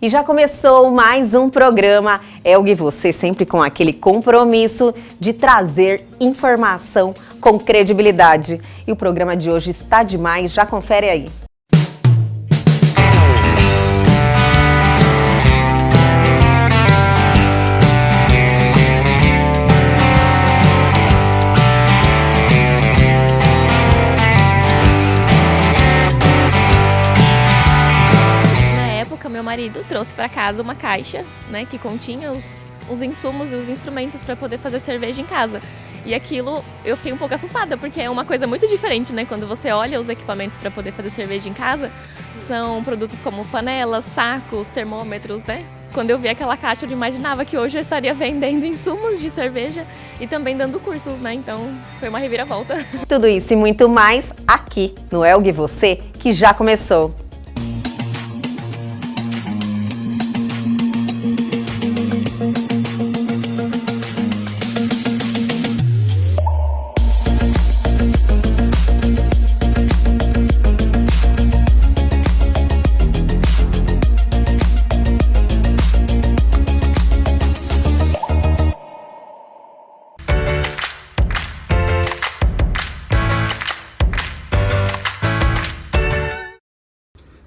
E já começou mais um programa Elg e Você, sempre com aquele compromisso de trazer informação com credibilidade. E o programa de hoje está demais, já confere aí. Meu marido trouxe para casa uma caixa, né, que continha os insumos e os instrumentos para poder fazer cerveja em casa. E aquilo eu fiquei um pouco assustada, porque é uma coisa muito diferente, né? Quando você olha os equipamentos para poder fazer cerveja em casa, são produtos como panelas, sacos, termômetros, né? Quando eu vi aquela caixa, eu imaginava que hoje eu estaria vendendo insumos de cerveja e também dando cursos, né? Então foi uma reviravolta. Tudo isso e muito mais aqui no Elg e Você, que já começou.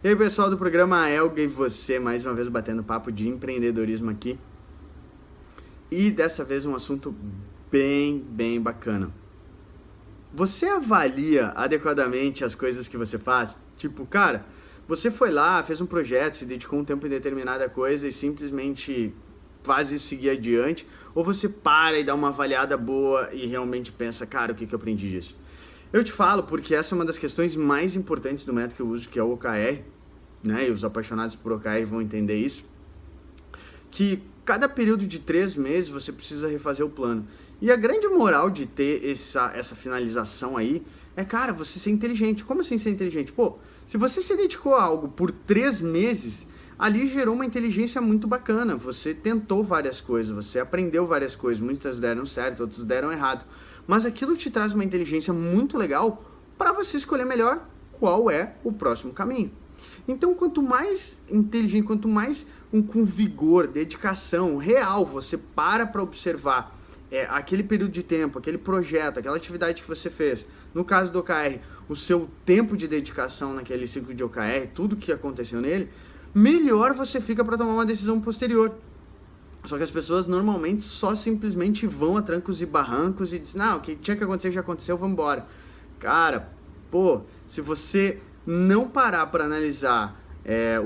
E aí, pessoal do programa Elg e Você, mais uma vez batendo papo de empreendedorismo aqui. E dessa vez um assunto bem bacana. Você avalia adequadamente as coisas que você faz? Tipo, cara, você foi lá, fez um projeto, se dedicou um tempo em determinada coisa e simplesmente faz isso seguir adiante? Ou você para e dá uma avaliada boa e realmente pensa, cara, o que eu aprendi disso? Eu te falo porque essa é uma das questões mais importantes do método que eu uso, que é o OKR, né? E os apaixonados por OKR vão entender isso. Que cada período de 3 meses você precisa refazer o plano. E a grande moral de ter essa finalização aí é, cara, você ser inteligente. Como assim ser inteligente? Pô, se você se dedicou a algo por 3 meses, ali gerou uma inteligência muito bacana. Você tentou várias coisas, você aprendeu várias coisas. Muitas deram certo, outras deram errado. Mas aquilo te traz uma inteligência muito legal para você escolher melhor qual é o próximo caminho. Então, quanto mais inteligente, quanto mais com vigor, dedicação real, você para observar aquele período de tempo, aquele projeto, aquela atividade que você fez. No caso do OKR, o seu tempo de dedicação naquele ciclo de OKR, tudo que aconteceu nele, melhor você fica para tomar uma decisão posterior. Só que as pessoas normalmente só simplesmente vão a trancos e barrancos e dizem, não, o que tinha que acontecer já aconteceu, vamos embora. Cara, pô, se você não parar para analisar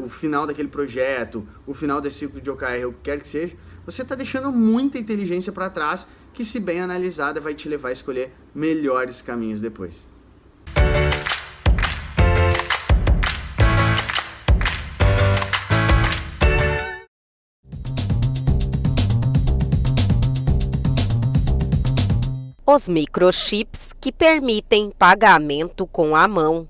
o final daquele projeto, o final desse ciclo de OKR, o que quer que seja, você está deixando muita inteligência para trás que, se bem analisada, vai te levar a escolher melhores caminhos depois. Os microchips que permitem pagamento com a mão.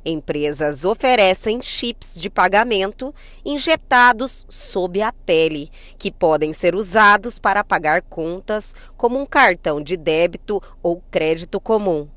Empresas oferecem chips de pagamento injetados sob a pele, que podem ser usados para pagar contas como um cartão de débito ou crédito comum.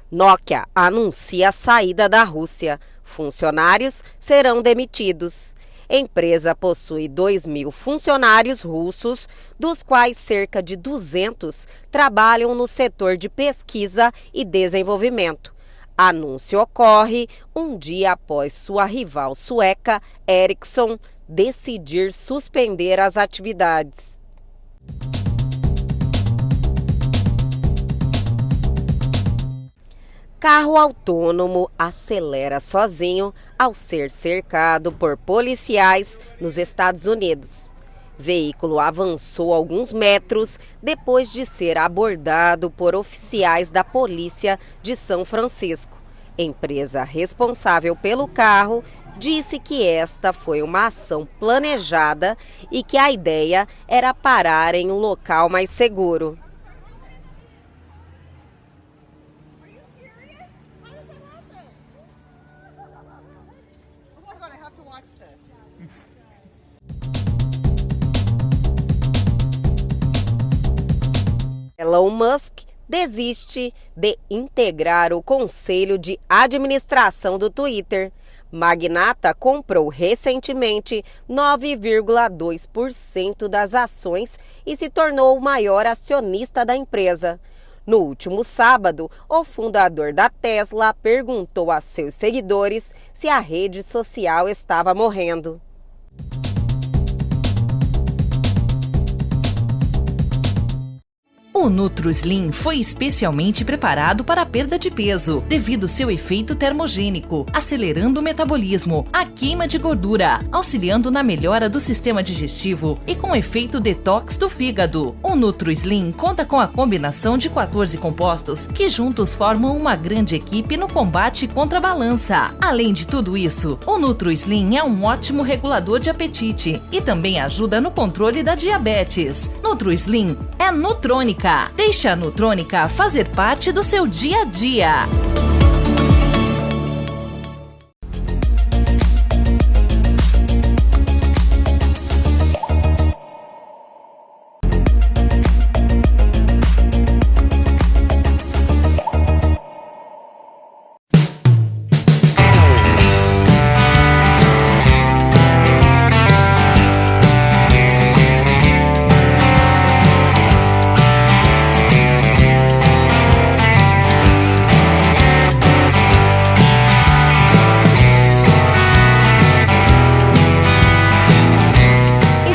Nokia anuncia a saída da Rússia. Funcionários serão demitidos. Empresa possui 2.000 funcionários russos, dos quais cerca de 200 trabalham no setor de pesquisa e desenvolvimento. Anúncio ocorre um dia após sua rival sueca, Ericsson, decidir suspender as atividades. Carro autônomo acelera sozinho ao ser cercado por policiais nos Estados Unidos. Veículo avançou alguns metros depois de ser abordado por oficiais da polícia de São Francisco. Empresa responsável pelo carro disse que esta foi uma ação planejada e que a ideia era parar em um local mais seguro. Elon Musk desiste de integrar o conselho de administração do Twitter. Magnata comprou recentemente 9,2% das ações e se tornou o maior acionista da empresa. No último sábado, o fundador da Tesla perguntou a seus seguidores se a rede social estava morrendo. O NutroSlim foi especialmente preparado para a perda de peso, devido ao seu efeito termogênico, acelerando o metabolismo, a queima de gordura, auxiliando na melhora do sistema digestivo e com efeito detox do fígado. O NutroSlim conta com a combinação de 14 compostos que juntos formam uma grande equipe no combate contra a balança. Além de tudo isso, o NutroSlim é um ótimo regulador de apetite e também ajuda no controle da diabetes. NutroSlim é Nutrônica. Deixe a Nutrônica fazer parte do seu dia a dia.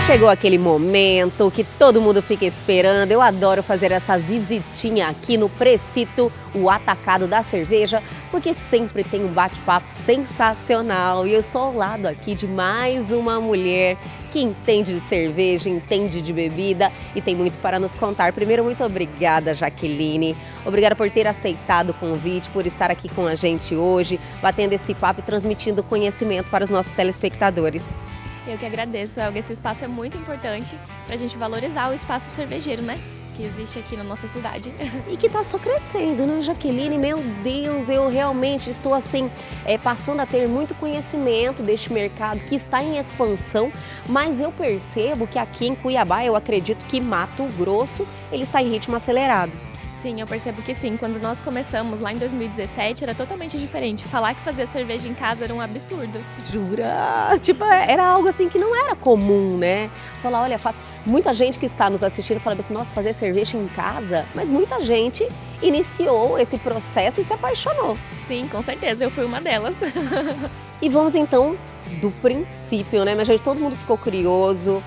Chegou aquele momento que todo mundo fica esperando. Eu adoro fazer essa visitinha aqui no Precito, o atacado da cerveja, porque sempre tem um bate-papo sensacional. E eu estou ao lado aqui de mais uma mulher que entende de cerveja, entende de bebida e tem muito para nos contar. Primeiro, muito obrigada, Jaqueline. Obrigada por ter aceitado o convite, por estar aqui com a gente hoje, batendo esse papo e transmitindo conhecimento para os nossos telespectadores. Eu que agradeço, Elga. Esse espaço é muito importante para a gente valorizar o espaço cervejeiro, né? Que existe aqui na nossa cidade. E que está só crescendo, né, Jaqueline? Meu Deus, eu realmente estou assim, passando a ter muito conhecimento deste mercado que está em expansão, mas eu percebo que aqui em Cuiabá, eu acredito que Mato Grosso, ele está em ritmo acelerado. Sim, eu percebo que sim. Quando nós começamos lá em 2017, era totalmente diferente. Falar que fazia cerveja em casa era um absurdo. Jura? Tipo, era algo assim que não era comum, né? Você fala, olha, muita gente que está nos assistindo fala assim, nossa, fazer cerveja em casa? Mas muita gente iniciou esse processo e se apaixonou. Sim, com certeza, eu fui uma delas. E vamos então do princípio, né? Mas gente, todo mundo ficou curioso.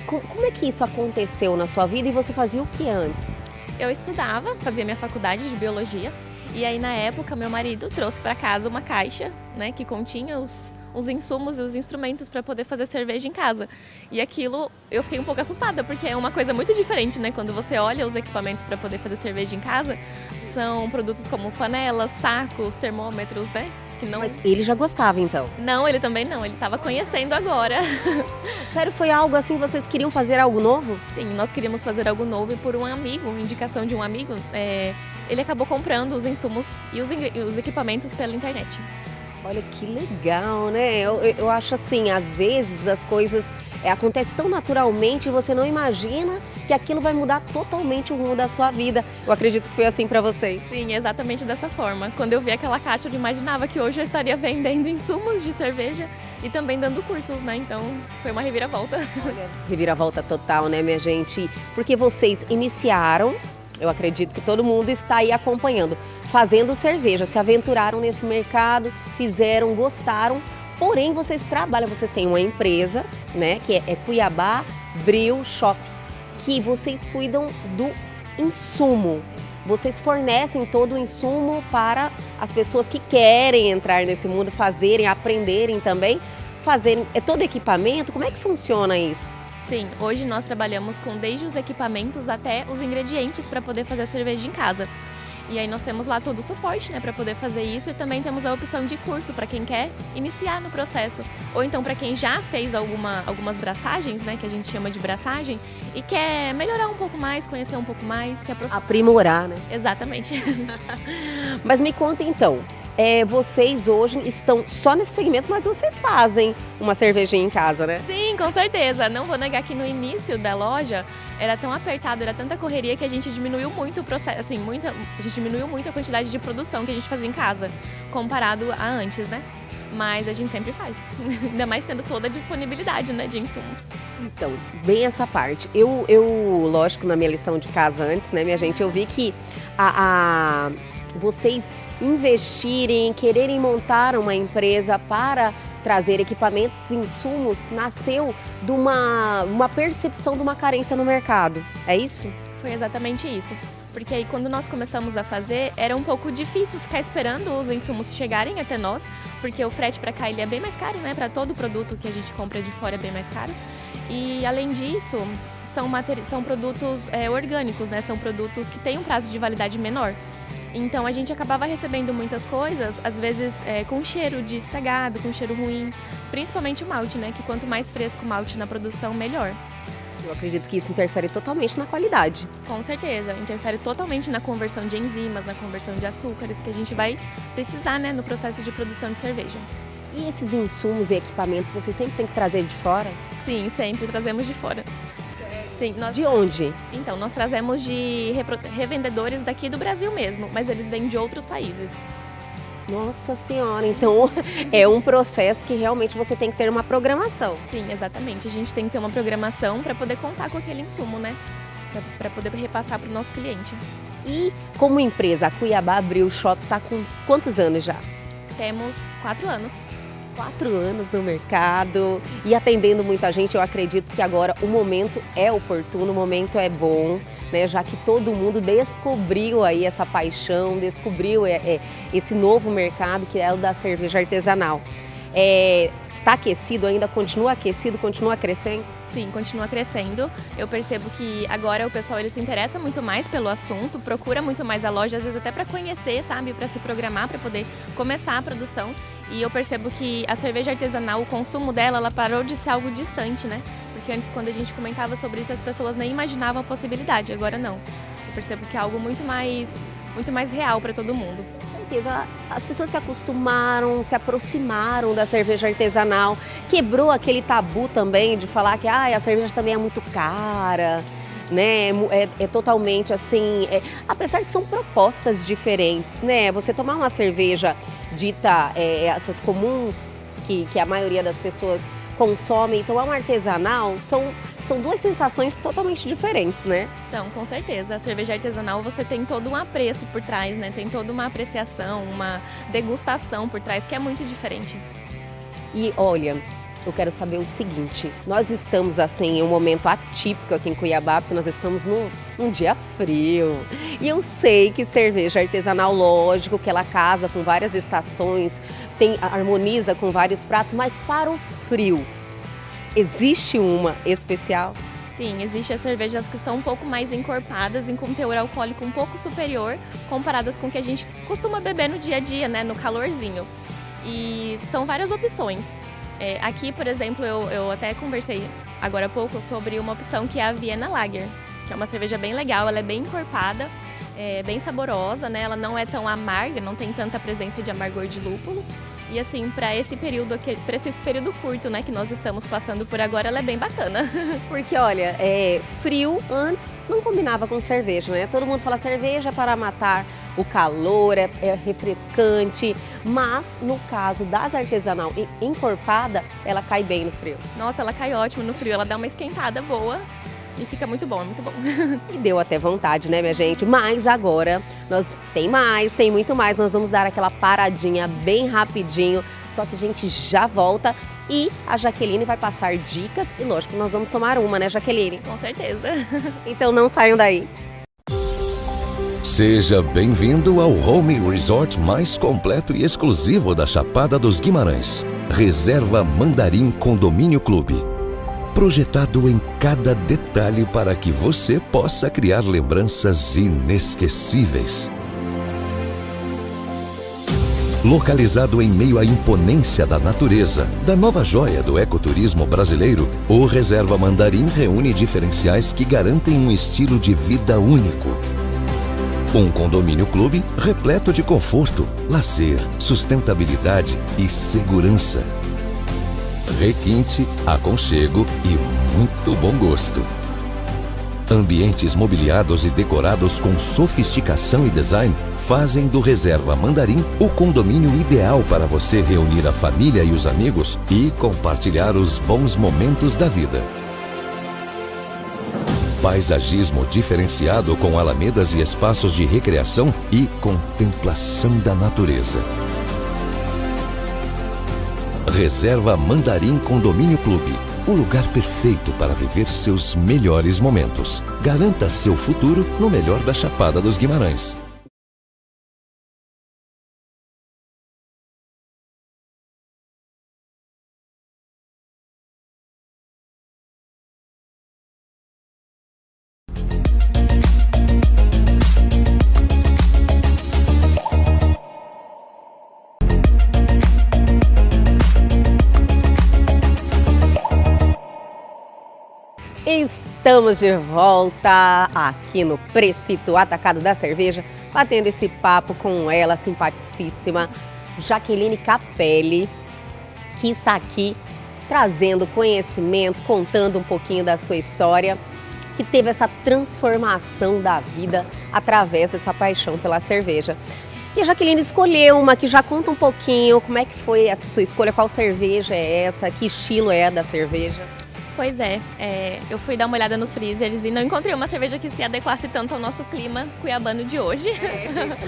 Como é que isso aconteceu na sua vida e você fazia o que antes? Eu estudava, fazia minha faculdade de biologia e aí na época meu marido trouxe para casa uma caixa, né, que continha os insumos e os instrumentos para poder fazer cerveja em casa. E aquilo eu fiquei um pouco assustada porque é uma coisa muito diferente, né? Quando você olha os equipamentos para poder fazer cerveja em casa, são produtos como panelas, sacos, termômetros, né? Que não... Mas ele já gostava então? Não, ele também não, ele estava conhecendo agora. Sério, foi algo assim, vocês queriam fazer algo novo? Sim, nós queríamos fazer algo novo e por um amigo, indicação de um amigo, ele acabou comprando os insumos e os equipamentos pela internet. Olha que legal, né? Eu acho assim, às vezes as coisas acontecem tão naturalmente e você não imagina que aquilo vai mudar totalmente o rumo da sua vida. Eu acredito que foi assim para vocês. Sim, exatamente dessa forma. Quando eu vi aquela caixa, eu imaginava que hoje eu estaria vendendo insumos de cerveja e também dando cursos, né? Então foi uma reviravolta. Olha, reviravolta total, né, minha gente? Porque vocês iniciaram, eu acredito que todo mundo está aí acompanhando, fazendo cerveja, se aventuraram nesse mercado, fizeram, gostaram, porém vocês trabalham, vocês têm uma empresa, né, que é Cuiabá Brew Shop, que vocês cuidam do insumo, vocês fornecem todo o insumo para as pessoas que querem entrar nesse mundo, fazerem, aprenderem também, fazerem todo equipamento, como é que funciona isso? Sim, hoje nós trabalhamos com desde os equipamentos até os ingredientes para poder fazer a cerveja em casa. E aí nós temos lá todo o suporte, né, para poder fazer isso e também temos a opção de curso para quem quer iniciar no processo. Ou então para quem já fez algumas braçagens, né, que a gente chama de braçagem, e quer melhorar um pouco mais, conhecer um pouco mais, se aprimorar. Aprimorar, né? Exatamente. Mas me conta então, vocês hoje estão só nesse segmento, mas vocês fazem uma cervejinha em casa, né? Sim, com certeza. Não vou negar que no início da loja era tão apertado, era tanta correria que a gente diminuiu muito o processo, assim, a gente diminuiu muito a quantidade de produção que a gente fazia em casa, comparado a antes, né? Mas a gente sempre faz, ainda mais tendo toda a disponibilidade, né, de insumos. Então, bem essa parte. Eu, lógico, na minha lição de casa antes, né, minha gente, eu vi que vocês investirem, quererem montar uma empresa para trazer equipamentos e insumos, nasceu de uma percepção de uma carência no mercado. É isso? Foi exatamente isso. Porque aí quando nós começamos a fazer, era um pouco difícil ficar esperando os insumos chegarem até nós, porque o frete para cá ele é bem mais caro, né? Para todo produto que a gente compra de fora é bem mais caro. E além disso, são produtos orgânicos, né? São produtos que têm um prazo de validade menor. Então a gente acabava recebendo muitas coisas, às vezes com cheiro de estragado, com cheiro ruim, principalmente o malte, né? Que quanto mais fresco o malte na produção, melhor. Eu acredito que isso interfere totalmente na qualidade. Com certeza, interfere totalmente na conversão de enzimas, na conversão de açúcares que a gente vai precisar, né, no processo de produção de cerveja. E esses insumos e equipamentos vocês sempre têm que trazer de fora? Sim, sempre trazemos de fora. Sim, De onde? Então, nós trazemos de revendedores daqui do Brasil mesmo, mas eles vêm de outros países. Nossa Senhora, então é um processo que realmente você tem que ter uma programação. Sim, exatamente. A gente tem que ter uma programação para poder contar com aquele insumo, né? Para poder repassar para o nosso cliente. E como empresa, a Cuiabá Brew Shop está com quantos anos já? Temos 4 anos. 4 anos no mercado e atendendo muita gente. Eu acredito que agora o momento é oportuno, o momento é bom, né? Já que todo mundo descobriu aí essa paixão, descobriu esse novo mercado que é o da cerveja artesanal. Está aquecido ainda? Continua aquecido? Continua crescendo? Sim, continua crescendo. Eu percebo que agora o pessoal ele se interessa muito mais pelo assunto, procura muito mais a loja, às vezes até para conhecer, sabe? Para se programar, para poder começar a produção. E eu percebo que a cerveja artesanal, o consumo dela, ela parou de ser algo distante, né? Porque antes, quando a gente comentava sobre isso, as pessoas nem imaginavam a possibilidade, agora não. Eu percebo que é algo muito mais real para todo mundo. Com certeza, as pessoas se acostumaram, se aproximaram da cerveja artesanal, quebrou aquele tabu também de falar que a cerveja também é muito cara, né? É totalmente assim, apesar que são propostas diferentes, né? Você tomar uma cerveja dita, essas comuns, que a maioria das pessoas consomem, tomar um artesanal, são duas sensações totalmente diferentes, né? São, com certeza. A cerveja artesanal você tem todo um apreço por trás, né? Tem toda uma apreciação, uma degustação por trás que é muito diferente. E olha, eu quero saber o seguinte, nós estamos assim em um momento atípico aqui em Cuiabá, porque nós estamos num dia frio. E eu sei que cerveja artesanal, lógico, que ela casa com várias estações, harmoniza com vários pratos, mas para o frio, existe uma especial? Sim, existem as cervejas que são um pouco mais encorpadas e com um teor alcoólico um pouco superior, comparadas com o que a gente costuma beber no dia a dia, né, no calorzinho. E são várias opções. Aqui, por exemplo, eu até conversei agora há pouco sobre uma opção que é a Vienna Lager, que é uma cerveja bem legal, ela é bem encorpada, bem saborosa, né? Ela não é tão amarga, não tem tanta presença de amargor de lúpulo. E assim, para esse período curto, né, que nós estamos passando por agora, ela é bem bacana. Porque, olha, frio antes não combinava com cerveja, né? Todo mundo fala cerveja para matar o calor, é refrescante, mas no caso das artesanal e encorpada, ela cai bem no frio. Nossa, ela cai ótimo no frio, ela dá uma esquentada boa. E fica muito bom, é muito bom. E deu até vontade, né, minha gente? Mas agora, tem muito mais. Nós vamos dar aquela paradinha bem rapidinho. Só que a gente já volta e a Jaqueline vai passar dicas. E lógico, nós vamos tomar uma, né, Jaqueline? Com certeza. Então não saiam daí. Seja bem-vindo ao home resort mais completo e exclusivo da Chapada dos Guimarães. Reserva Mandarim Condomínio Clube. Projetado em cada detalhe para que você possa criar lembranças inesquecíveis. Localizado em meio à imponência da natureza, da nova joia do ecoturismo brasileiro, o Reserva Mandarim reúne diferenciais que garantem um estilo de vida único. Um condomínio clube repleto de conforto, lazer, sustentabilidade e segurança. Requinte, aconchego e muito bom gosto. Ambientes mobiliados e decorados com sofisticação e design fazem do Reserva Mandarim o condomínio ideal para você reunir a família e os amigos e compartilhar os bons momentos da vida. Paisagismo diferenciado com alamedas e espaços de recreação e contemplação da natureza. Reserva Mandarim Condomínio Clube, o lugar perfeito para viver seus melhores momentos. Garanta seu futuro no melhor da Chapada dos Guimarães. Estamos de volta aqui no Precito Atacado da Cerveja, batendo esse papo com ela, simpaticíssima, Jaqueline Capelli, que está aqui trazendo conhecimento, contando um pouquinho da sua história, que teve essa transformação da vida através dessa paixão pela cerveja. E a Jaqueline escolheu uma que já conta um pouquinho como é que foi essa sua escolha, qual cerveja é essa, que estilo é da cerveja. Pois é, eu fui dar uma olhada nos freezers e não encontrei uma cerveja que se adequasse tanto ao nosso clima cuiabano de hoje.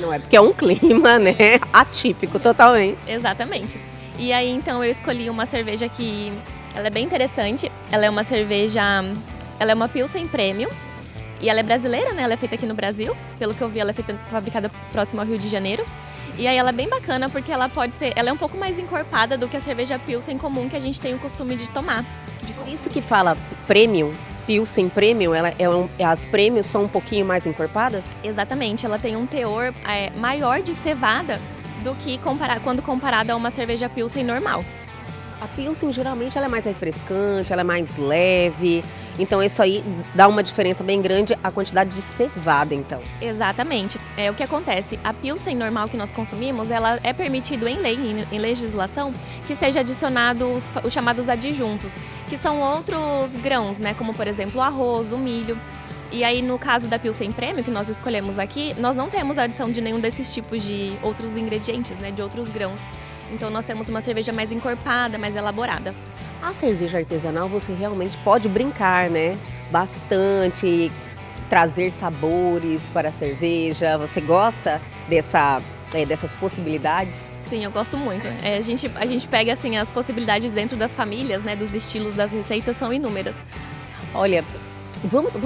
Não é porque é um clima, né, atípico totalmente. Exatamente. E aí, então, eu escolhi uma cerveja que ela é bem interessante. Ela é uma cerveja, ela é uma Pilsen Premium e ela é brasileira, né? Ela é feita aqui no Brasil. Pelo que eu vi, ela é fabricada próximo ao Rio de Janeiro. E aí ela é bem bacana porque ela é um pouco mais encorpada do que a cerveja Pilsen comum que a gente tem o costume de tomar. Por isso que fala Premium, Pilsen Premium, as Premium são um pouquinho mais encorpadas? Exatamente, ela tem um teor maior de cevada do que quando comparada a uma cerveja Pilsen normal. A Pilsen geralmente ela é mais refrescante, ela é mais leve, então isso aí dá uma diferença bem grande a quantidade de cevada, então. Exatamente. O que acontece, a Pilsen normal que nós consumimos, ela é permitido em lei, em legislação, que seja adicionado os chamados adjuntos, que são outros grãos, né, como por exemplo o arroz, o milho. E aí no caso da Pilsen Premium, que nós escolhemos aqui, nós não temos a adição de nenhum desses tipos de outros ingredientes, né, de outros grãos. Então nós temos uma cerveja mais encorpada, mais elaborada. A cerveja artesanal você realmente pode brincar, né? Bastante, trazer sabores para a cerveja. Você gosta dessas possibilidades? Sim, eu gosto muito. A gente pega assim as possibilidades dentro das famílias, né? Dos estilos das receitas são inúmeras. Olha, vamos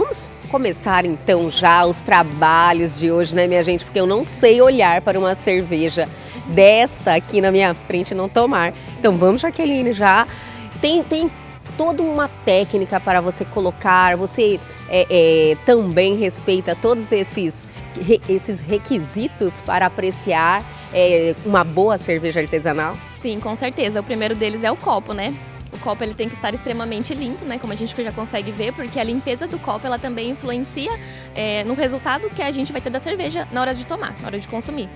começar então já os trabalhos de hoje, né, minha gente? Porque eu não sei olhar para uma cerveja desta aqui na minha frente e não tomar. Então vamos, Jaqueline, já tem toda uma técnica para você colocar, você também respeita todos esses requisitos para apreciar uma boa cerveja artesanal? Sim, com certeza. O primeiro deles é o copo, né? O copo ele tem que estar extremamente limpo, né? Como a gente já consegue ver, porque a limpeza do copo ela também influencia no resultado que a gente vai ter da cerveja na hora de tomar, na hora de consumir.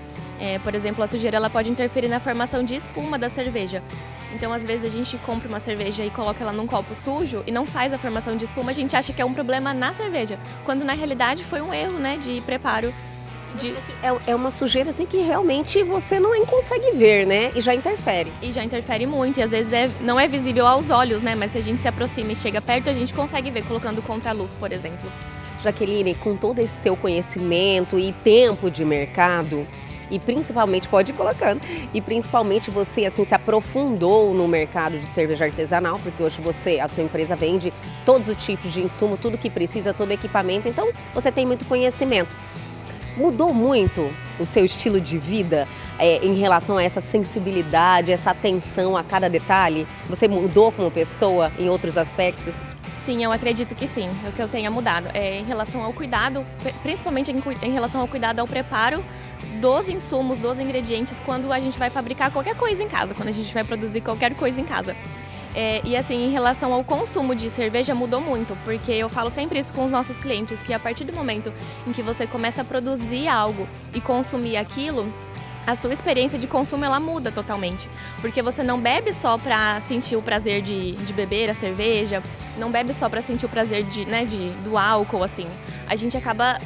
Por exemplo, a sujeira ela pode interferir na formação de espuma da cerveja. Então, às vezes, a gente compra uma cerveja e coloca ela num copo sujo e não faz a formação de espuma, a gente acha que é um problema na cerveja, quando na realidade foi um erro, né, de preparo. É uma sujeira assim que realmente você não consegue ver, né? E já interfere. E já interfere muito, e às vezes não é visível aos olhos, né? Mas se a gente se aproxima e chega perto, a gente consegue ver colocando contra a luz, por exemplo. Jaqueline, com todo esse seu conhecimento e tempo de mercado, e principalmente, pode ir colocando, e principalmente você assim se aprofundou no mercado de cerveja artesanal, porque hoje a sua empresa vende todos os tipos de insumo, tudo que precisa, todo equipamento, então você tem muito conhecimento. Mudou muito o seu estilo de vida em relação a essa sensibilidade, essa atenção a cada detalhe? Você mudou como pessoa em outros aspectos? Sim, eu acredito que sim, é o que eu tenha mudado. Em relação ao cuidado, principalmente em relação ao cuidado ao preparo dos insumos, dos ingredientes, quando a gente vai fabricar qualquer coisa em casa, quando a gente vai produzir qualquer coisa em casa. E assim, em relação ao consumo de cerveja mudou muito, porque eu falo sempre isso com os nossos clientes, que a partir do momento em que você começa a produzir algo e consumir aquilo, a sua experiência de consumo ela muda totalmente, porque você não bebe só para sentir o prazer de beber a cerveja, não bebe só para sentir o prazer do álcool, assim. A gente acaba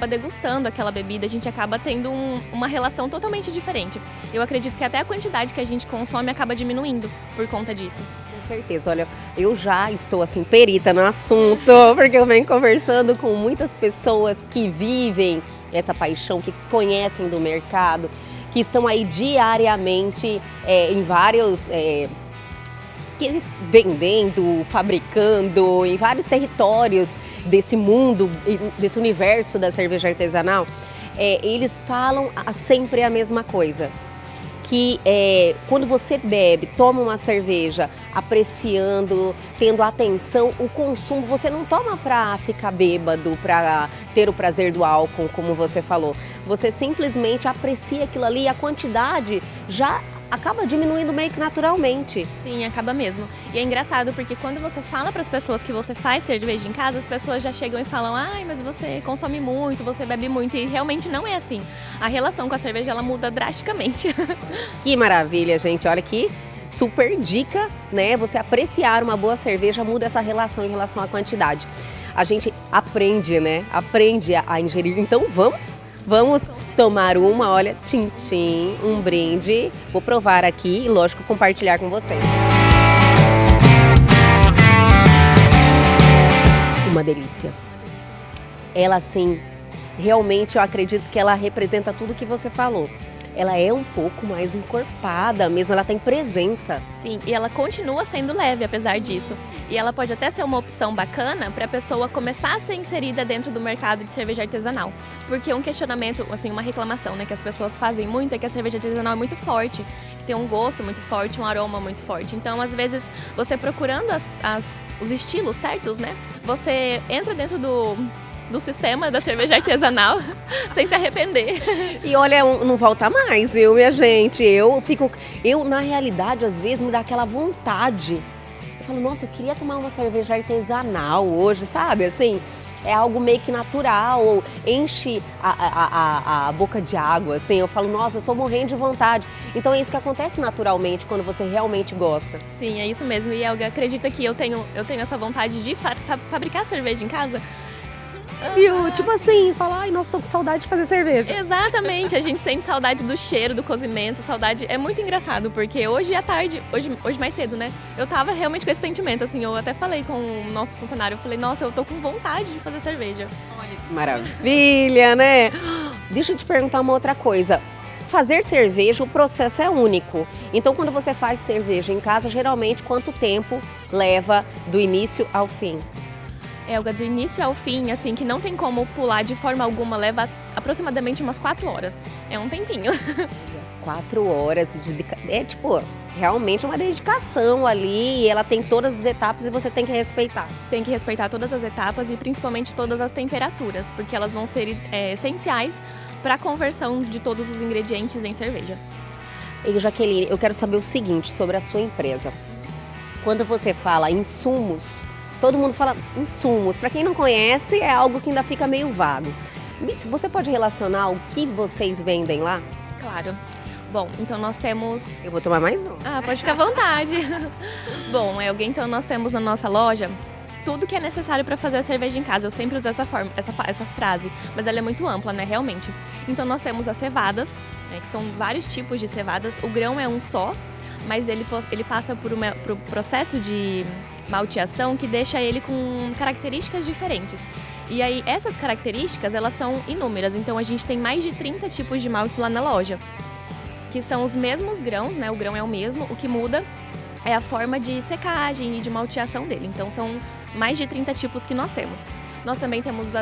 degustando aquela bebida, a gente acaba tendo uma relação totalmente diferente. Eu acredito que até a quantidade que a gente consome acaba diminuindo por conta disso. Com certeza, olha, eu já estou assim perita no assunto, porque eu venho conversando com muitas pessoas que vivem essa paixão, que conhecem do mercado, que estão aí diariamente em vários, vendendo, fabricando, em vários territórios desse mundo, desse universo da cerveja artesanal. Eles falam sempre a mesma coisa, que quando você bebe, toma uma cerveja, apreciando, tendo atenção, o consumo, você não toma para ficar bêbado, para ter o prazer do álcool, como você falou. Você simplesmente aprecia aquilo ali e a quantidade já acaba diminuindo meio que naturalmente. Sim, acaba mesmo. E é engraçado porque quando você fala para as pessoas que você faz cerveja em casa, as pessoas já chegam e falam: ai, mas você consome muito, você bebe muito. E realmente não é assim. A relação com a cerveja, ela muda drasticamente. Que maravilha, gente. Olha que super dica, né? Você apreciar uma boa cerveja muda essa relação em relação à quantidade. A gente aprende, né? Aprende a ingerir. Então vamos tomar uma, olha, tchim-tchim, um brinde. Vou provar aqui e, lógico, compartilhar com vocês. Uma delícia. Ela, assim, realmente eu acredito que ela representa tudo que você falou. Ela é um pouco mais encorpada mesmo, ela tem presença. Sim, e ela continua sendo leve apesar disso. E ela pode até ser uma opção bacana para a pessoa começar a ser inserida dentro do mercado de cerveja artesanal. Porque um questionamento, assim, uma reclamação, né, que as pessoas fazem muito é que a cerveja artesanal é muito forte, que tem um gosto muito forte, um aroma muito forte. Então, às vezes, você procurando os estilos certos, né, você entra dentro do sistema da cerveja artesanal sem se arrepender. E olha, não volta mais, viu, minha gente? Eu, na realidade, às vezes me dá aquela vontade. Eu falo, nossa, eu queria tomar uma cerveja artesanal hoje, sabe? Assim, é algo meio que natural, enche a boca de água, assim. Eu falo, nossa, eu tô morrendo de vontade. Então é isso que acontece naturalmente quando você realmente gosta. Sim, é isso mesmo. E Elga, acredita que eu tenho essa vontade de fabricar cerveja em casa? Viu? Tipo assim, falar, ai, nossa, tô com saudade de fazer cerveja. Exatamente, a gente sente saudade do cheiro, do cozimento, saudade. É muito engraçado, porque hoje à tarde, hoje mais cedo, né? Eu tava realmente com esse sentimento, assim, eu até falei com o nosso funcionário, eu falei, nossa, eu tô com vontade de fazer cerveja. Olha que maravilha, né? Deixa eu te perguntar uma outra coisa. Fazer cerveja, o processo é único. Então, quando você faz cerveja em casa, geralmente, quanto tempo leva do início ao fim? Elga, do início ao fim, assim, que não tem como pular de forma alguma, leva aproximadamente umas 4 horas. É um tempinho. 4 horas é tipo, realmente uma dedicação ali, e ela tem todas as etapas e você tem que respeitar. Tem que respeitar todas as etapas e principalmente todas as temperaturas, porque elas vão ser essenciais para a conversão de todos os ingredientes em cerveja. E Jaqueline, eu quero saber o seguinte sobre a sua empresa. Quando você fala insumos, todo mundo fala insumos. Para quem não conhece, é algo que ainda fica meio vago. Você pode relacionar o que vocês vendem lá? Claro. Bom, então nós temos... Eu vou tomar mais um. Ah, pode ficar à vontade. Bom, então nós temos na nossa loja tudo que é necessário para fazer a cerveja em casa. Eu sempre uso essa frase, mas ela é muito ampla, né, realmente. Então nós temos as cevadas, né, que são vários tipos de cevadas. O grão é um só, mas ele passa por um processo de malteação que deixa ele com características diferentes. E aí, essas características, elas são inúmeras. Então, a gente tem mais de 30 tipos de maltes lá na loja, que são os mesmos grãos, né? O grão é o mesmo, o que muda é a forma de secagem e de malteação dele. Então, são mais de 30 tipos que nós temos. Nós também temos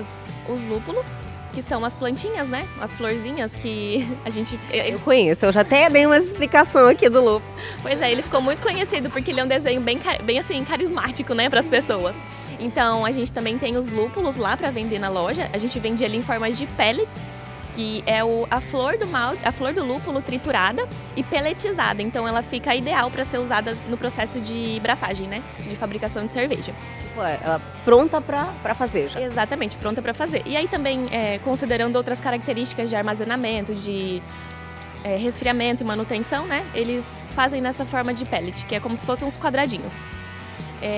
os lúpulos, que são as plantinhas, né? As florzinhas que a gente... Eu conheço, eu já até dei uma explicação aqui do lúpulo. Pois é, ele ficou muito conhecido porque ele é um desenho bem assim, carismático, né, para as pessoas. Então, a gente também tem os lúpulos lá para vender na loja. A gente vende ele em formas de pellets, que é a flor do lúpulo triturada e peletizada. Então ela fica ideal para ser usada no processo de braçagem, né? De fabricação de cerveja. Ela pronta para fazer já. Exatamente, pronta para fazer. E aí também, considerando outras características de armazenamento, de resfriamento e manutenção, né? Eles fazem nessa forma de pellet, que é como se fossem uns quadradinhos.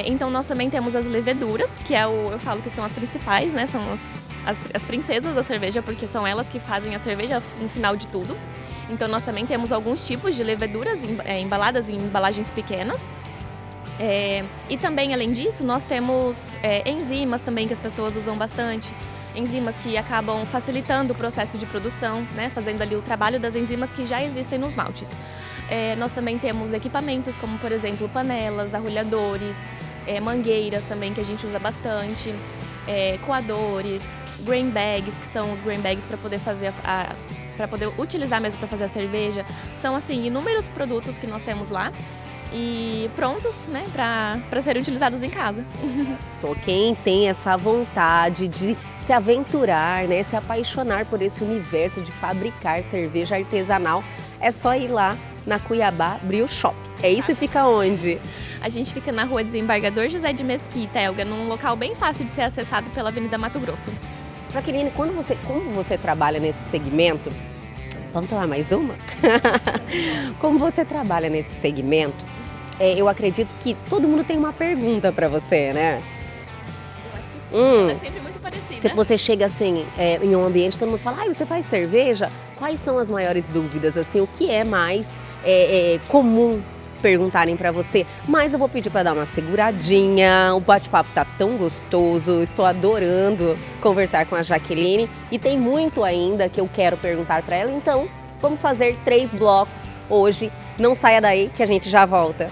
Então nós também temos as leveduras, que eu falo que são as principais, né? São as princesas da cerveja, porque são elas que fazem a cerveja no final de tudo. Então nós também temos alguns tipos de leveduras embaladas em embalagens pequenas. E também, além disso, nós temos enzimas também que as pessoas usam bastante. Enzimas que acabam facilitando o processo de produção, né? Fazendo ali o trabalho das enzimas que já existem nos maltes. Nós também temos equipamentos como, por exemplo, panelas, arrulhadores, mangueiras também que a gente usa bastante, coadores, grain bags, que são os grain bags para poder fazer para poder utilizar mesmo para fazer a cerveja. São assim inúmeros produtos que nós temos lá e prontos, né, para serem utilizados em casa. Só quem tem essa vontade de se aventurar, né, se apaixonar por esse universo de fabricar cerveja artesanal, é só ir lá na Cuiabá Brew Shop. Isso, e fica onde? A gente fica na Rua Desembargador José de Mesquita, Elga, num local bem fácil de ser acessado pela Avenida Mato Grosso. Jaqueline, como você trabalha nesse segmento? Vamos tomar mais uma? Como você trabalha nesse segmento, eu acredito que todo mundo tem uma pergunta para você, né? Eu acho que é sempre muito parecida. Se você chega assim, em um ambiente, todo mundo fala, você faz cerveja? Quais são as maiores dúvidas? Assim, o que é mais comum perguntarem para você? Mas eu vou pedir para dar uma seguradinha, o bate-papo tá tão gostoso, estou adorando conversar com a Jaqueline e tem muito ainda que eu quero perguntar para ela, então vamos fazer 3 blocos hoje. Não saia daí que a gente já volta.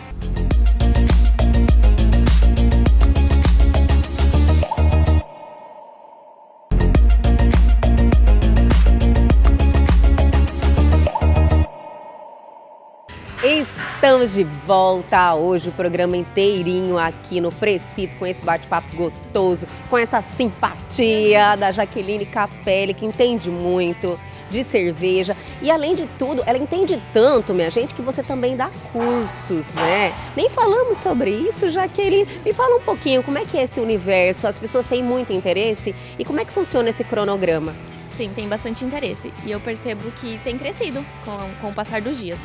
Estamos de volta hoje, o programa inteirinho aqui no Precito, com esse bate-papo gostoso, com essa simpatia da Jaqueline Capelli, que entende muito de cerveja. E além de tudo, ela entende tanto, minha gente, que você também dá cursos, né? Nem falamos sobre isso, Jaqueline. Me fala um pouquinho, como é que é esse universo? As pessoas têm muito interesse? E como é que funciona esse cronograma? Sim, tem bastante interesse e eu percebo que tem crescido com o passar dos dias.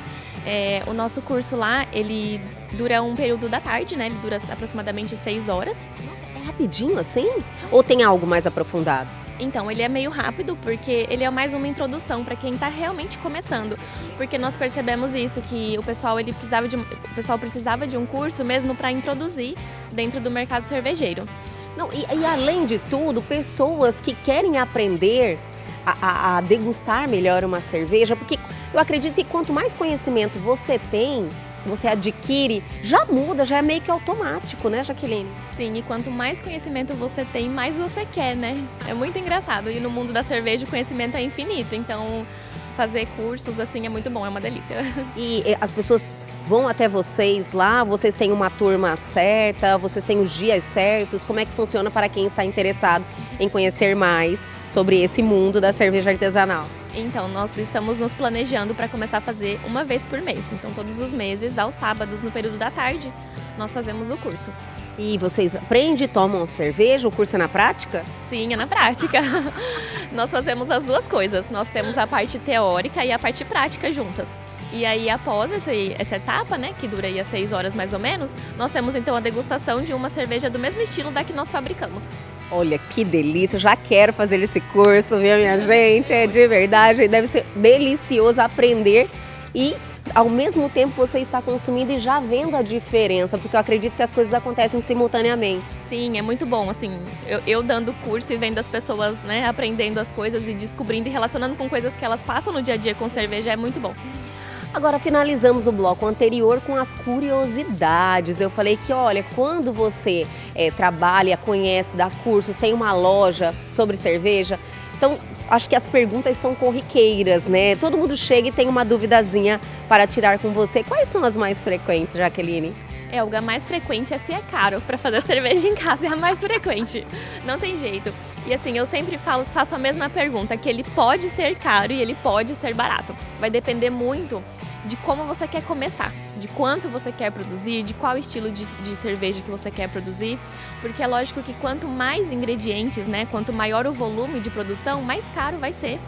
O nosso curso lá, ele dura um período da tarde, né? Ele dura aproximadamente 6 horas. Nossa, é rapidinho assim? Ou tem algo mais aprofundado? Então, ele é meio rápido porque ele é mais uma introdução para quem está realmente começando. Porque nós percebemos isso, que o pessoal precisava de um curso mesmo para introduzir dentro do mercado cervejeiro. Não, e além de tudo, pessoas que querem aprender a degustar melhor uma cerveja, porque eu acredito que quanto mais conhecimento você tem, você adquire, já muda, já é meio que automático, né, Jaqueline? Sim, e quanto mais conhecimento você tem, mais você quer, né? É muito engraçado. E no mundo da cerveja o conhecimento é infinito, então fazer cursos assim é muito bom, é uma delícia. E as pessoas vão até vocês lá, vocês têm uma turma certa, vocês têm os dias certos, como é que funciona para quem está interessado em conhecer mais sobre esse mundo da cerveja artesanal? Então, nós estamos nos planejando para começar a fazer uma vez por mês. Então, todos os meses, aos sábados, no período da tarde, nós fazemos o curso. E vocês aprendem e tomam cerveja? O curso é na prática? Sim, é na prática. Nós fazemos as duas coisas. Nós temos a parte teórica e a parte prática juntas. E aí, após essa etapa, né, que dura aí 6 horas mais ou menos, nós temos então a degustação de uma cerveja do mesmo estilo da que nós fabricamos. Olha, que delícia, já quero fazer esse curso, viu, minha gente? É de verdade, deve ser delicioso aprender e, ao mesmo tempo, você está consumindo e já vendo a diferença, porque eu acredito que as coisas acontecem simultaneamente. Sim, é muito bom, assim, eu dando curso e vendo as pessoas, né, aprendendo as coisas e descobrindo e relacionando com coisas que elas passam no dia a dia com cerveja, é muito bom. Agora finalizamos o bloco anterior com as curiosidades. Eu falei que, olha, quando você trabalha, conhece, dá cursos, tem uma loja sobre cerveja, então acho que as perguntas são corriqueiras, né? Todo mundo chega e tem uma duvidazinha para tirar com você. Quais são as mais frequentes, Jaqueline? O a mais frequente é se é caro para fazer cerveja em casa, é a mais frequente. Não tem jeito. E assim, eu sempre faço a mesma pergunta, que ele pode ser caro e ele pode ser barato. Vai depender muito de como você quer começar, de quanto você quer produzir, de qual estilo de cerveja que você quer produzir, porque é lógico que quanto mais ingredientes, né, quanto maior o volume de produção, mais caro vai ser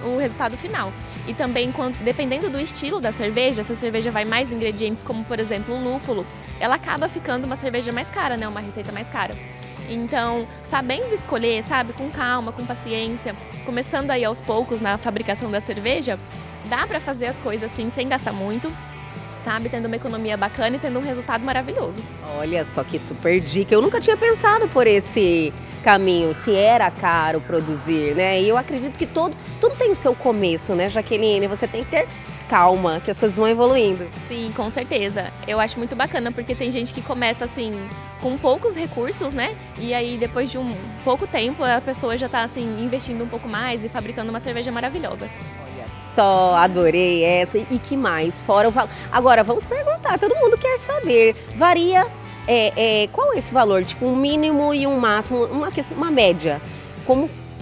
o resultado final. E também, dependendo do estilo da cerveja, se a cerveja vai mais ingredientes, como por exemplo o lúpulo, ela acaba ficando uma cerveja mais cara, né, uma receita mais cara. Então, sabendo escolher, sabe, com calma, com paciência, começando aí aos poucos na fabricação da cerveja, dá pra fazer as coisas assim, sem gastar muito, sabe, tendo uma economia bacana e tendo um resultado maravilhoso. Olha só que super dica, eu nunca tinha pensado por esse caminho, se era caro produzir, né? E eu acredito que tudo tem o seu começo, né, Jaqueline? Você tem que ter calma, que as coisas vão evoluindo. Sim, com certeza. Eu acho muito bacana, porque tem gente que começa assim, com poucos recursos, né? E aí, depois de um pouco tempo, a pessoa já tá assim, investindo um pouco mais e fabricando uma cerveja maravilhosa. Só adorei essa. E que mais? Fora o valor. Agora, vamos perguntar, todo mundo quer saber. Varia, qual é esse valor? Tipo, um mínimo e um máximo, uma média.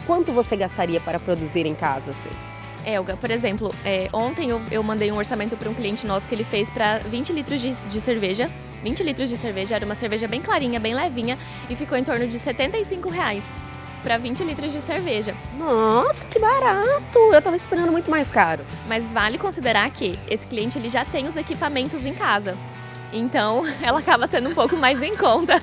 Quanto você gastaria para produzir em casa, assim? Elga, por exemplo, ontem eu mandei um orçamento para um cliente nosso que ele fez para 20 litros de cerveja. 20 litros de cerveja, era uma cerveja bem clarinha, bem levinha, e ficou em torno de R$75 para 20 litros de cerveja. Nossa, que barato! Eu tava esperando muito mais caro. Mas vale considerar que esse cliente ele já tem os equipamentos em casa. Então, ela acaba sendo um pouco mais em conta.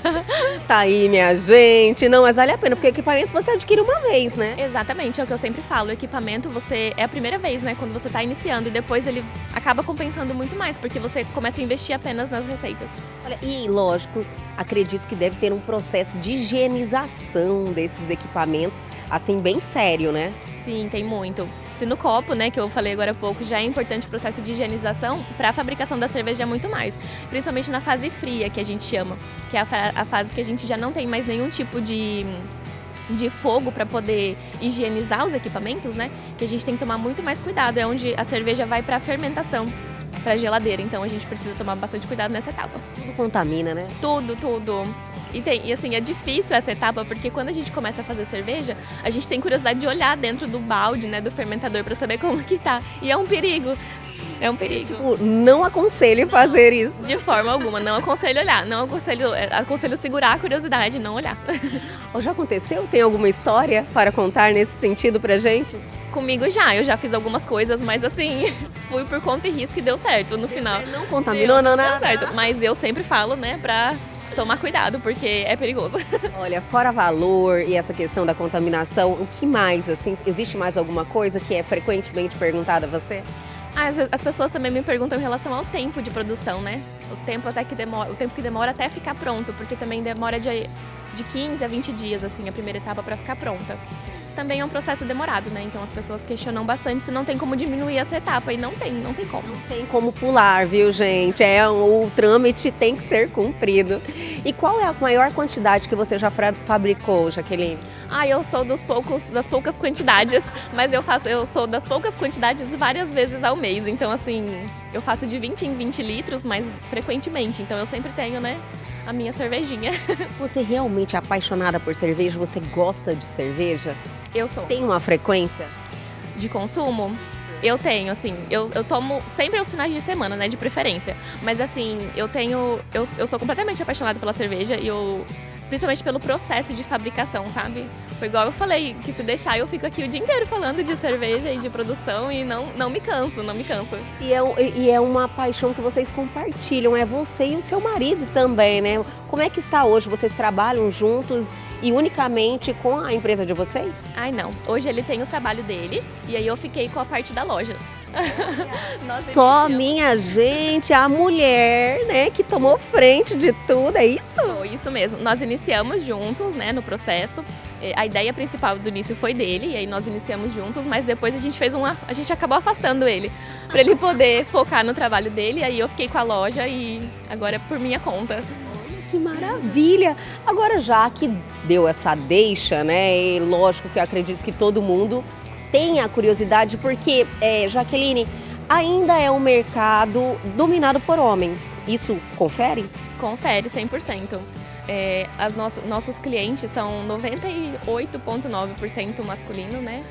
Tá aí, minha gente. Não, mas vale a pena, porque o equipamento você adquire uma vez, né? Exatamente, é o que eu sempre falo. O equipamento é a primeira vez, né? Quando você tá iniciando, e depois ele acaba compensando muito mais, porque você começa a investir apenas nas receitas. Olha, e lógico, acredito que deve ter um processo de higienização desses equipamentos, assim, bem sério, né? Sim, tem muito. Se no copo, né, que eu falei agora há pouco, já é importante o processo de higienização, para a fabricação da cerveja é muito mais. Principalmente na fase fria, que a gente chama, que é a fase que a gente já não tem mais nenhum tipo de fogo para poder higienizar os equipamentos, né? Que a gente tem que tomar muito mais cuidado. É onde a cerveja vai para a fermentação, para a geladeira. Então a gente precisa tomar bastante cuidado nessa etapa. Tudo contamina, né? Tudo. E assim, é difícil essa etapa, porque quando a gente começa a fazer cerveja, a gente tem curiosidade de olhar dentro do balde, né, do fermentador, para saber como que tá. E é um perigo. É um perigo. Tipo, não aconselho fazer isso. De forma alguma, não aconselho olhar. Não aconselho segurar a curiosidade, não olhar. Já aconteceu? Tem alguma história para contar nesse sentido pra gente? Comigo eu já fiz algumas coisas, mas assim, fui por conta e risco e deu certo no final. Não contaminou, não, deu certo. Mas eu sempre falo, né, pra tomar cuidado, porque é perigoso. Olha, fora valor e essa questão da contaminação, o que mais, assim, existe mais alguma coisa que é frequentemente perguntada a você? As pessoas também me perguntam em relação ao tempo de produção, né? O tempo que demora até ficar pronto, porque também demora de 15 a 20 dias, assim, a primeira etapa para ficar pronta. Também é um processo demorado, né? Então as pessoas questionam bastante se não tem como diminuir essa etapa, e não tem como. Não tem como pular, viu, gente? O trâmite tem que ser cumprido. E qual é a maior quantidade que você já fabricou, Jaqueline? Eu sou das poucas quantidades, mas eu sou das poucas quantidades várias vezes ao mês. Então, assim, eu faço de 20 em 20 litros, mas frequentemente. Então eu sempre tenho, né, a minha cervejinha. Você realmente é apaixonada por cerveja? Você gosta de cerveja? Eu sou. Tem uma frequência de consumo? Eu tenho, assim, eu tomo sempre aos finais de semana, né, de preferência. Mas assim, eu sou completamente apaixonada pela cerveja e principalmente pelo processo de fabricação, sabe? Foi igual eu falei, que se deixar eu fico aqui o dia inteiro falando de cerveja e de produção e não me canso. E é uma paixão que vocês compartilham, é você e o seu marido também, né? Como é que está hoje? Vocês trabalham juntos e unicamente com a empresa de vocês? Não. Hoje ele tem o trabalho dele e aí eu fiquei com a parte da loja. Só minha gente, a mulher, né, que tomou frente de tudo, é isso? Foi isso mesmo. Nós iniciamos juntos, né, no processo. A ideia principal do início foi dele, e aí nós iniciamos juntos, mas depois a gente acabou afastando ele, para ele poder focar no trabalho dele, e aí eu fiquei com a loja e agora é por minha conta. Que maravilha! Agora, já que deu essa deixa, né, e lógico que eu acredito que todo mundo tem a curiosidade, porque, Jaqueline, ainda é um mercado dominado por homens. Isso confere? Confere 100%. Nossos clientes são 98,9% masculino, né?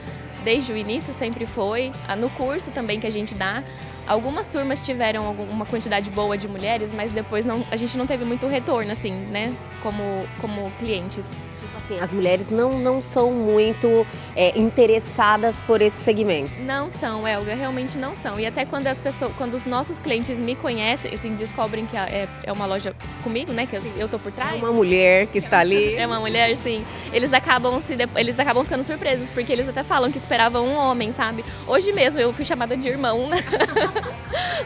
Desde o início sempre foi. No curso também que a gente dá, algumas turmas tiveram uma quantidade boa de mulheres, mas depois a gente não teve muito retorno, assim, né? Como clientes. Tipo assim, as mulheres não são muito interessadas por esse segmento. Não são, Elga, realmente não são. E até quando os nossos clientes me conhecem, assim, descobrem que é uma loja comigo, né? Que eu tô por trás. É uma mulher que está ali. É uma mulher, sim. Eles acabam ficando surpresos, porque eles até falam que esperavam um homem, sabe? Hoje mesmo eu fui chamada de irmão, né?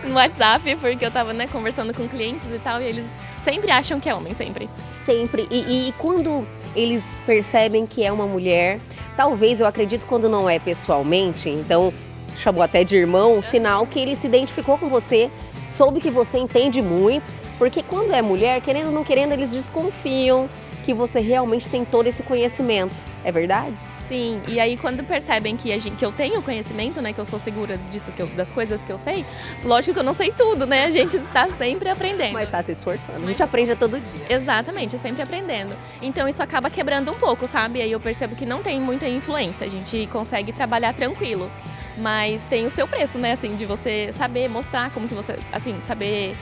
No WhatsApp, porque eu tava, né, conversando com clientes e tal, e eles sempre acham que é homem, sempre. Sempre. E quando eles percebem que é uma mulher, talvez, eu acredito, quando não é pessoalmente, então chamou até de irmão, sinal que ele se identificou com você, soube que você entende muito, porque quando é mulher, querendo ou não querendo, eles desconfiam que você realmente tem todo esse conhecimento. É verdade? Sim, e aí quando percebem que eu tenho conhecimento, né, que eu sou segura disso, das coisas que eu sei, lógico que eu não sei tudo, né, a gente está sempre aprendendo. Mas está se esforçando, a gente aprende todo dia. Exatamente, sempre aprendendo. Então isso acaba quebrando um pouco, sabe? Aí eu percebo que não tem muita influência, a gente consegue trabalhar tranquilo. Mas tem o seu preço, né, assim, de você saber mostrar como que você, assim, saber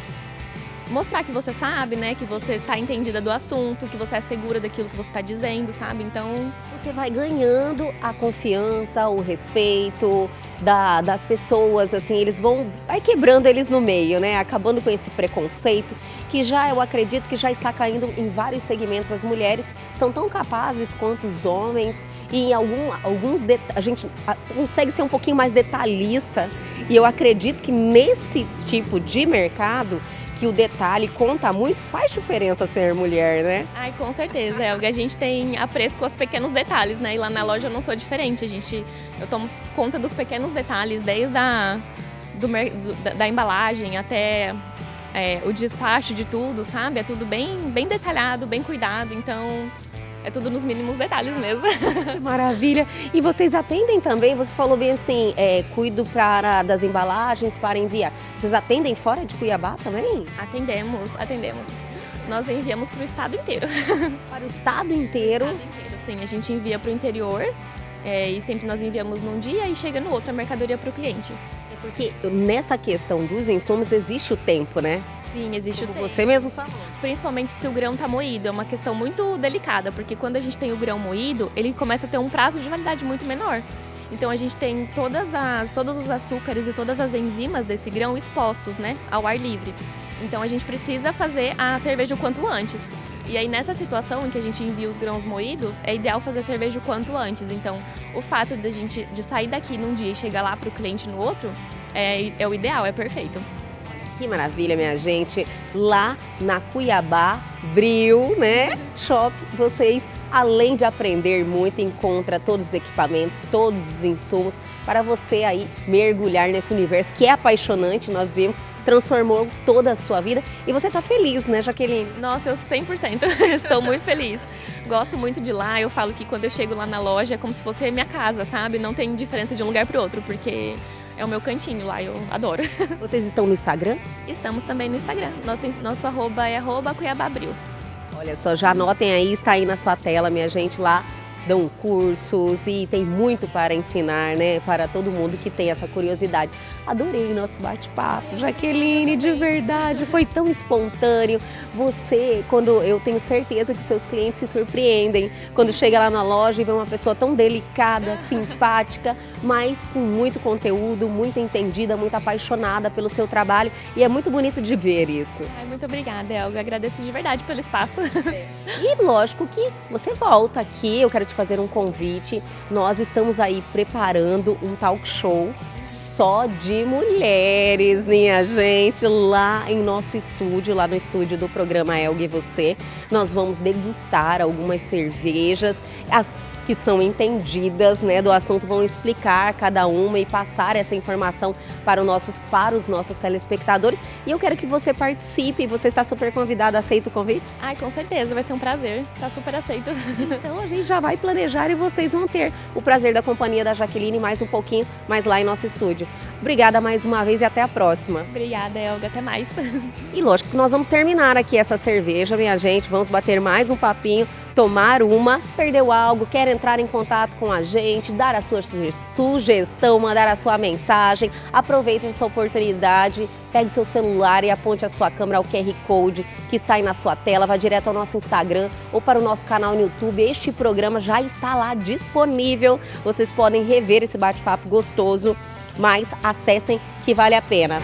mostrar que você sabe, né, que você tá entendida do assunto, que você é segura daquilo que você tá dizendo, sabe? Então você vai ganhando a confiança, o respeito das pessoas, assim, vai quebrando eles no meio, né, acabando com esse preconceito que eu acredito que já está caindo em vários segmentos. As mulheres são tão capazes quanto os homens e em a gente consegue ser um pouquinho mais detalhista, e eu acredito que nesse tipo de mercado que o detalhe conta muito, faz diferença ser mulher, né? Ai, com certeza, Elga. A gente tem apreço com os pequenos detalhes, né? E lá na loja eu não sou diferente. Eu tomo conta dos pequenos detalhes, desde da embalagem até o despacho de tudo, sabe? É tudo bem detalhado, bem cuidado. Então, é tudo nos mínimos detalhes mesmo. Que maravilha! E vocês atendem também? Você falou bem assim, cuido das embalagens para enviar. Vocês atendem fora de Cuiabá também? Atendemos. Nós enviamos para o estado inteiro. Para o estado inteiro? Sim. A gente envia para o interior e sempre nós enviamos num dia e chega no outro a mercadoria para o cliente. É porque nessa questão dos insumos existe o tempo, né? Sim, existe o tempo. Você mesmo falou. Principalmente se o grão está moído, é uma questão muito delicada, porque quando a gente tem o grão moído, ele começa a ter um prazo de validade muito menor. Então a gente tem todos os açúcares e todas as enzimas desse grão expostos, né, ao ar livre. Então a gente precisa fazer a cerveja o quanto antes. E aí nessa situação em que a gente envia os grãos moídos, é ideal fazer a cerveja o quanto antes. Então o fato de sair daqui num dia e chegar lá para o cliente no outro, é o ideal, é perfeito. Que maravilha, minha gente. Lá na Cuiabá Bril, né? Shop, vocês, além de aprender muito, encontra todos os equipamentos, todos os insumos para você aí mergulhar nesse universo que é apaixonante, nós vimos, transformou toda a sua vida. E você tá feliz, né, Jaqueline? Nossa, eu 100%. Estou muito feliz. Gosto muito de lá. Eu falo que quando eu chego lá na loja é como se fosse minha casa, sabe? Não tem diferença de um lugar para o outro, porque é o meu cantinho lá, eu adoro. Vocês estão no Instagram? Estamos também no Instagram. Nosso arroba é @cuiababril. Olha só, já anotem aí, está aí na sua tela, minha gente, lá dão cursos e tem muito para ensinar, né, para todo mundo que tem essa curiosidade. Adorei nosso bate-papo, Jaqueline, de verdade, foi tão espontâneo. Eu tenho certeza que seus clientes se surpreendem quando chega lá na loja e vê uma pessoa tão delicada, simpática, mas com muito conteúdo, muito entendida, muito apaixonada pelo seu trabalho, e é muito bonito de ver isso. Ai, muito obrigada, Elga, agradeço de verdade pelo espaço. E lógico que você volta aqui, eu quero te fazer um convite. Nós estamos aí preparando um talk show só de mulheres, minha gente, lá em nosso estúdio, lá no estúdio do programa Elga e Você. Nós vamos degustar algumas cervejas, as que são entendidas, né, do assunto, vão explicar cada uma e passar essa informação para os nossos telespectadores. E eu quero que você participe, você está super convidada, aceita o convite? Ai, com certeza, vai ser um prazer, tá super aceito. Então a gente já vai planejar e vocês vão ter o prazer da companhia da Jaqueline mais um pouquinho mais lá em nosso estúdio. Obrigada mais uma vez e até a próxima. Obrigada, Elga, até mais. E lógico que nós vamos terminar aqui essa cerveja, minha gente, vamos bater mais um papinho, tomar uma, perdeu algo, quer entrar em contato com a gente, dar a sua sugestão, mandar a sua mensagem, aproveite essa oportunidade, pegue seu celular e aponte a sua câmera ao QR Code que está aí na sua tela, vá direto ao nosso Instagram ou para o nosso canal no YouTube. Este programa já está lá disponível, vocês podem rever esse bate-papo gostoso, mas acessem que vale a pena.